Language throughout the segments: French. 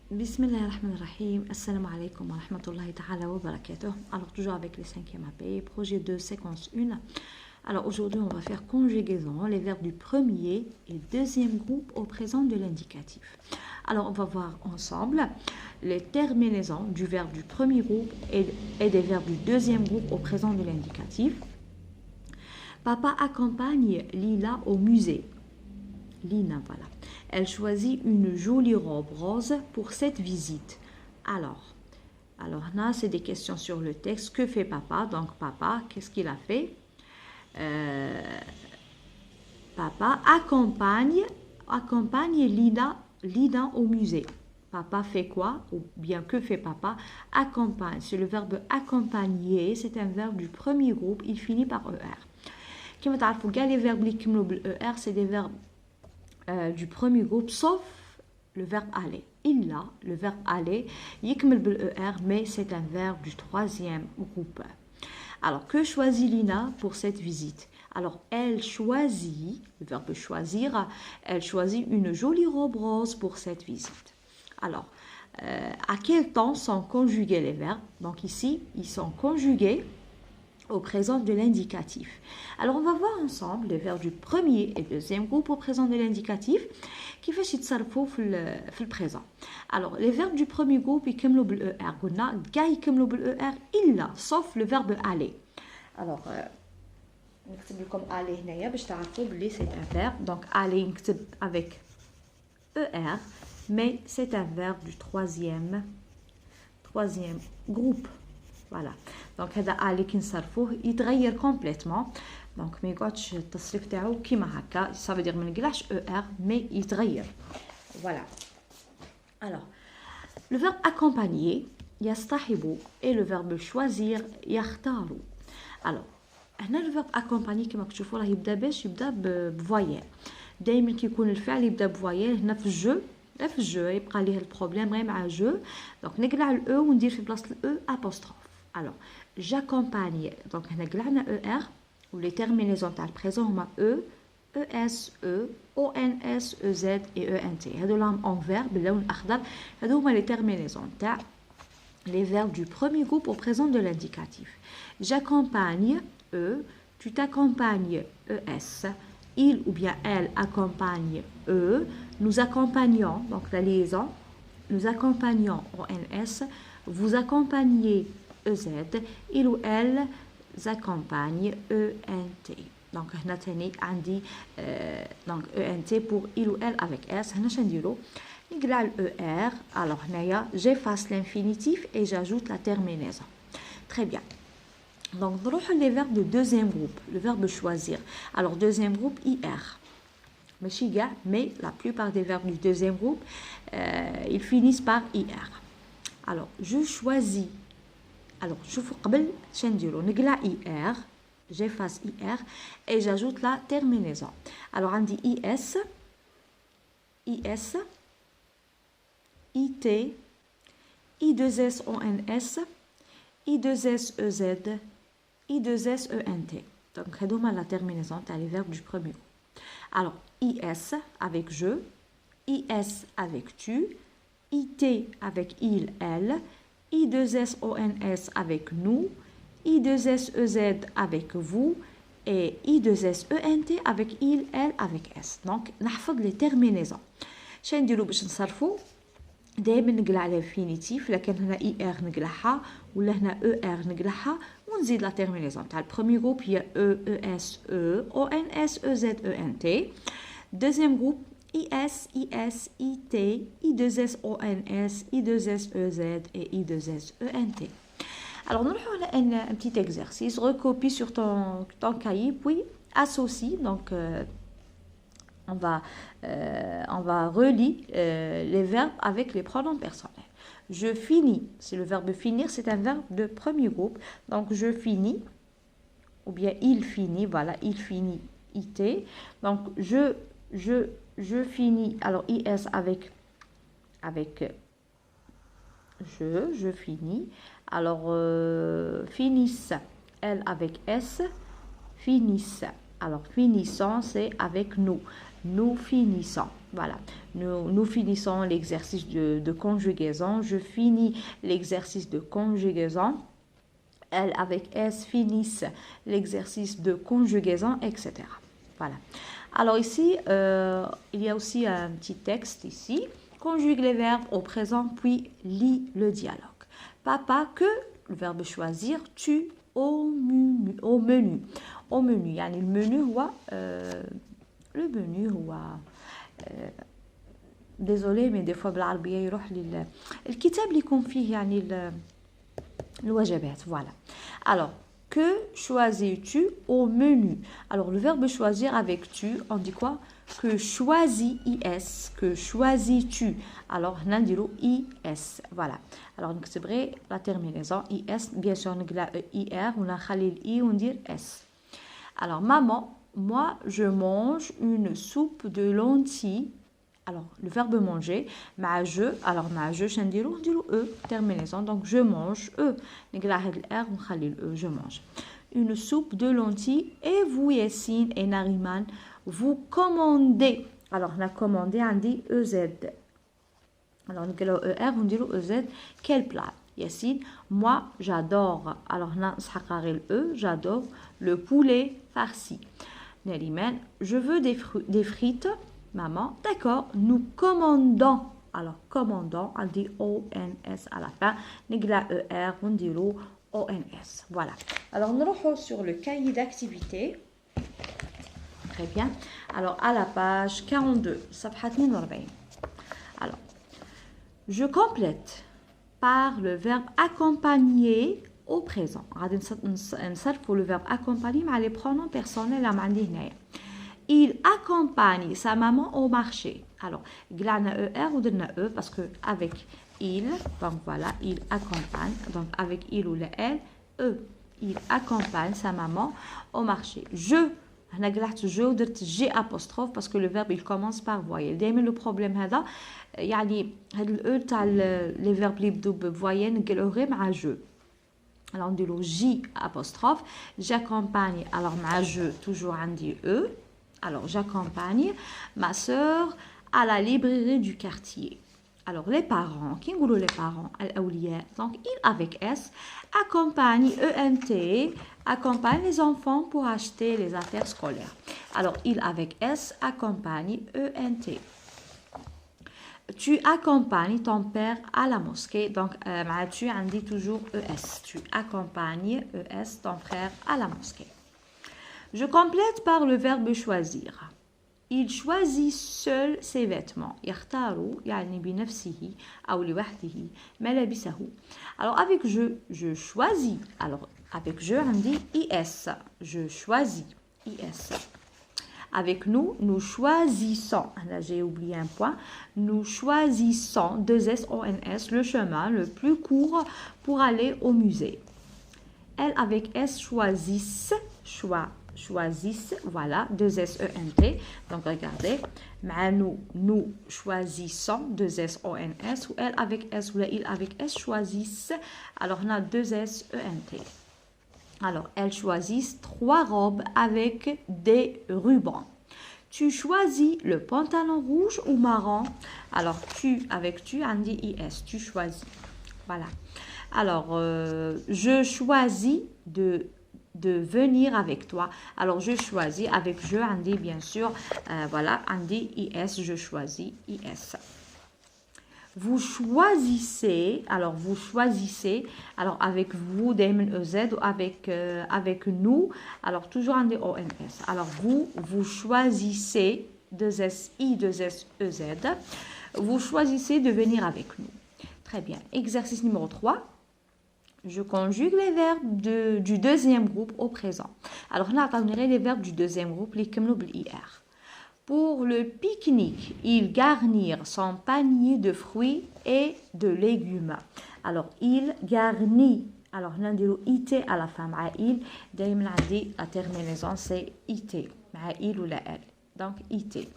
Bismillahirrahmanirrahim. Assalamu alaikum wa rahmatullahi ta'ala wa barakatuh. Alors, toujours avec les 5e AP, projet 2, séquence 1. Alors, aujourd'hui, on va faire conjugaison, les verbes du premier et deuxième groupe au présent de l'indicatif. Alors, on va voir ensemble les terminaisons du verbe du premier groupe et des verbes du deuxième groupe au présent de l'indicatif. Papa accompagne Lila au musée. Lina, voilà. Elle choisit une jolie robe rose pour cette visite. Alors là, c'est des questions sur le texte. Que fait papa? Donc, papa, qu'est-ce qu'il a fait? Papa accompagne Lina au musée. Papa fait quoi? Ou bien, que fait papa? Accompagne. C'est le verbe accompagner. C'est un verbe du premier groupe. Il finit par ER. Comme vous savez, les verbes qui finissent par ER, c'est des verbes du premier groupe, sauf le verbe aller. Il a le verbe aller, yikmel bil ER, mais c'est un verbe du troisième groupe. Alors, que choisit Lina pour cette visite? Alors, elle choisit, le verbe choisir, elle choisit une jolie robe rose pour cette visite. Alors, à quel temps sont conjugués les verbes? Donc ici, ils sont conjugués au présent de l'indicatif. Alors, on va voir ensemble les verbes du premier et deuxième groupe au présent de l'indicatif qui fait يتصرفوا في le présent. Alors, les verbes du premier groupe يكملوا بالER. قلنا كاع يكملوا بالER إلا sauf le verbe aller. Alors, نكتب لكم aller هنايا باش تعرفوا بلي c'est un verbe. Donc, aller نكتب avec ER, mais c'est un verbe du troisième groupe. Voilà. Donc هذا aller كي نصرفوه يتغير complètement. Donc ما يقعدش التصريف تاعو كيما هكا. Ça veut dire ما نقلعش ER mais يتغير. Voilà. Alors, le verbe accompagner يصطحب et le verbe choisir يختار. Alors, هنا le verbe accompagner كما كتشوفوا راه يبدا بفويال. دائما كيكون الفعل يبدا بفويال. هنا في الجو في الجو يبقى ليه البروبليم غير مع جو. دونك نقلع الاو وندير في بلاصه الاو ابوستروف. Alors, j'accompagne. Donc, on a ER, ou les terminaisons dans le présent, on a E, ES, E, ONS, EZ et ENT. En verbe, là, on a les terminaisons. Les verbes du premier groupe au présent de l'indicatif. J'accompagne, E, tu t'accompagnes, ES, il ou bien elle accompagne, E, nous accompagnons, donc la liaison, nous accompagnons, ONS, vous accompagnez, EZ, il ou elle accompagne ENT. Donc, هنا تاني عندي donc ENT pour il ou elle avec S. هنا شنديرو نقلع ال ER. Alors هنايا j'efface l'infinitif et j'ajoute la terminaison. Très bien. Donc نروحو les verbes de deuxième groupe. Le verbe choisir. Alors deuxième groupe IR. ماشي كاع mais la plupart des verbes du deuxième groupe ils finissent par IR. Alors je choisis. Alors, شوفوا قبل شنديرو نقلع IR, j'efface IR et j'ajoute la terminaison. Alors, عندي IS, IT, I2SONS, I2SEZ, I2SENT. Donc, هذوما la terminaison تاع les verbes du premier groupe. Alors, IS avec je, IS avec tu, IT avec il, elle, I2SONS avec nous, I2SEZ avec vous et I2SENT avec il, elle, avec S. Donc, نحفظ les terminaisons. شنو نديرو باش نصرفو؟ دائما نقلع الانفينيتيف. لكن هنا IR نقلعها ولا هنا ER نقلعها ونزيد لا terminaison تاع البروميير جروب هي E, ES, E, ONS, EZ, ENT. Deuxième groupe IS, IS, IT, I2SONS, I2SEZ et I2SENT. Alors, nous allons faire un petit exercice. Recopie sur ton cahier, puis associe. Donc, on va relier les verbes avec les pronoms personnels. Je finis. C'est le verbe finir, c'est un verbe de premier groupe. Donc, je finis, ou bien il finit. Voilà, il finit, IT. Donc, je finis, alors IS avec je finis. Alors, finissent, elle avec S, finissent. Alors, finissons, c'est avec nous. Nous finissons. Voilà, nous finissons l'exercice de conjugaison. Je finis l'exercice de conjugaison. Elles avec S finissent l'exercice de conjugaison, etc. Voilà. Alors ici, il y a aussi un petit texte ici. Conjugue les verbes au présent, puis lis le dialogue. Papa, que le verbe choisir, tu au menu. Au menu. Au menu. يعني المنيو هو le menu هو désolé mais des fois بالعربية يروح الكتاب اللي يكون فيه يعني الوجبات. Voilà. Alors, que choisis-tu au menu? Alors, le verbe choisir avec tu, on dit quoi? Que choisis is, que choisis-tu? Alors, on dit is. Voilà. Alors, on écrit la terminaison is, bien sûr, on dit ir, on a khalil i, on dit s. Alors, maman, moi, je mange une soupe de lentilles. Alors, le verbe manger, ma je, alors ma je, on dit e, terminaison, donc je mange, e. Je mange. Une soupe de lentilles, et vous, Yassine et Nariman, vous commandez. Alors, on a commandé, on dit ez. Alors, on dit on dit ez, quel plat? Yassine, moi, j'adore. Alors, on a e, j'adore le poulet farci. Nariman, je veux des frites. Maman, d'accord, nous commandons. Alors, commandons, on dit ONS à la fin. Négla ER, on dit ONS. Voilà. Alors, nous revenons sur le cahier d'activité. Très bien. Alors, à la page 42, صفحة 42. Alors, je complète par le verbe accompagner au présent. غادي نصرفوا le verbe accompagner مع les pronoms personnels اللي عندي هنايا. Il accompagne sa maman au marché. Alors, glana ER ou de E parce que avec il, donc voilà, il accompagne. Donc avec il ou le elle, il accompagne sa maman au marché. Je, je ou G apostrophe parce que le verbe il commence par voyelle. D'ailleurs le problème هذا يعني هذا الأ تاع les verbes اللي يبدو بvoyelle نقولوه غير مع je. Alors on dit le J apostrophe. J'accompagne. Alors مع je toujours on dit E. Alors, j'accompagne ma sœur à la librairie du quartier. Alors, les parents, qui ont les parents, donc il avec S, accompagne ENT, accompagne les enfants pour acheter les affaires scolaires. Alors, il avec S, accompagne ENT. Tu accompagnes ton père à la mosquée. Donc, tu en dis toujours ES. Tu accompagnes ES, ton frère, à la mosquée. Je complète par le verbe choisir. Il choisit seul ses vêtements. يختار يعني بنفسه أو لوحده ملابسه. Alors avec je choisis. Alors avec je on dit is. Je choisis is. Avec nous choisissons. Là j'ai oublié un point. Nous choisissons 2 S O N S le chemin le plus court pour aller au musée. Elle avec S choisissent choisissent, voilà, 2 S-E-N-T. Donc, regardez, nous choisissons 2 S-O-N-S, ou elle avec S, ou il avec S, choisissent. Alors, on a 2 S-E-N-T. Alors, elles choisissent 3 robes avec des rubans. Tu choisis le pantalon rouge ou marron. Alors, tu, avec tu, on dit IS, tu choisis. Voilà. Alors, je choisis de venir avec toi. Alors, je choisis avec je, on dit bien sûr, voilà, on dit IS, je choisis IS. Vous choisissez, alors vous choisissez, alors avec vous, DMN-EZ, ou avec nous, alors toujours on dit ONS. Alors, vous choisissez, 2SI, 2SEZ, vous choisissez de venir avec nous. Très bien. Exercice numéro 3. Je conjugue les verbes du deuxième groupe au présent. Alors, on a les verbes du deuxième groupe, les IR. Pour le pique-nique, il garnir son panier de fruits et de légumes. Alors, il garnit. Alors, on a dit IT à la fin. Il, la terminaison, c'est IT. Il ou la L. Donc, IT.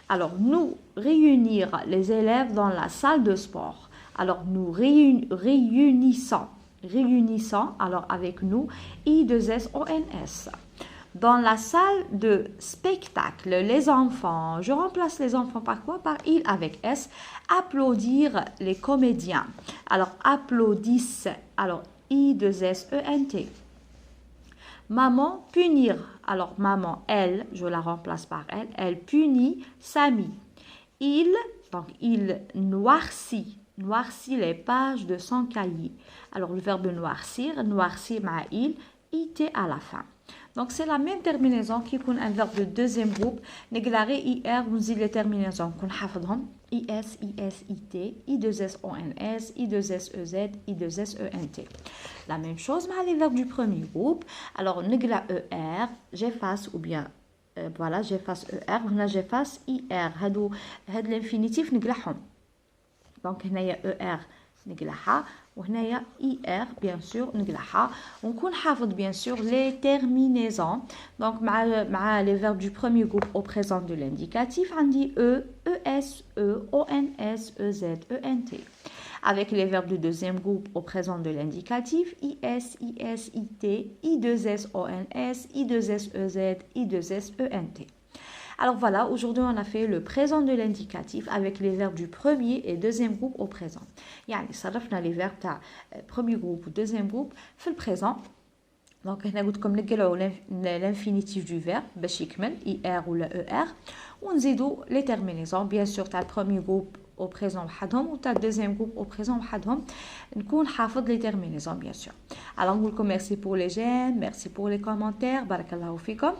Alors, nous réunir les élèves dans la salle de sport. Alors, nous réunissons, alors avec nous, I2SONS. Dans la salle de spectacle, les enfants, je remplace les enfants par quoi? Par il avec S. Applaudir les comédiens. Alors, applaudissent. Alors, I2SENT. Maman, punir. Alors, maman, elle, je la remplace par elle. Elle punit Samy. Il, donc, il noircit. Noircit les pages de son cahier. Alors, le verbe noircir, noircir ma il, it à la fin. Donc, c'est la même terminaison qui est un verbe de deuxième groupe. Néglare, IR, vous les terminaisons qu'on a IS, IS, IT, I2S, ONS, I2S, EZ, I2S, ENT. La même chose, mais les verbes du premier groupe. Alors, négla ER, j'efface ou bien, voilà, j'efface ER, là, j'efface IR. Hadou, l'infinitif, néglaهم. Donc, il y a ER. نقلعها وهنايا IR bien sûr نقلعها ونكون حافظ bien sûr les terminaisons donc مع les verbes du premier groupe au présent de l'indicatif عندي E, ES, E, ONS, EZ, ENT avec les verbes du deuxième groupe au présent de l'indicatif IS, IS, IT, I2S, ONS, I2S, EZ, I2S, ENT. Alors voilà, aujourd'hui on a fait le présent de l'indicatif avec les verbes du premier et deuxième groupe au présent. يعني صرفنا les verbes تاع premier groupe ou deuxième groupe في le présent. Donc هنا قلت لكم نقلعوا l'infinitif du verbe باش يكمل IR ولا ER ونزيدوا les terminaisons bien sûr تاع le premier groupe au présent وحدهم و تاع le deuxième groupe au présent وحدهم نكون حافظ les terminaisons bien sûr. Alors نقول لكم merci pour les j'aime, merci pour les commentaires, بارك الله فيكم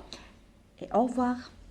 et au revoir.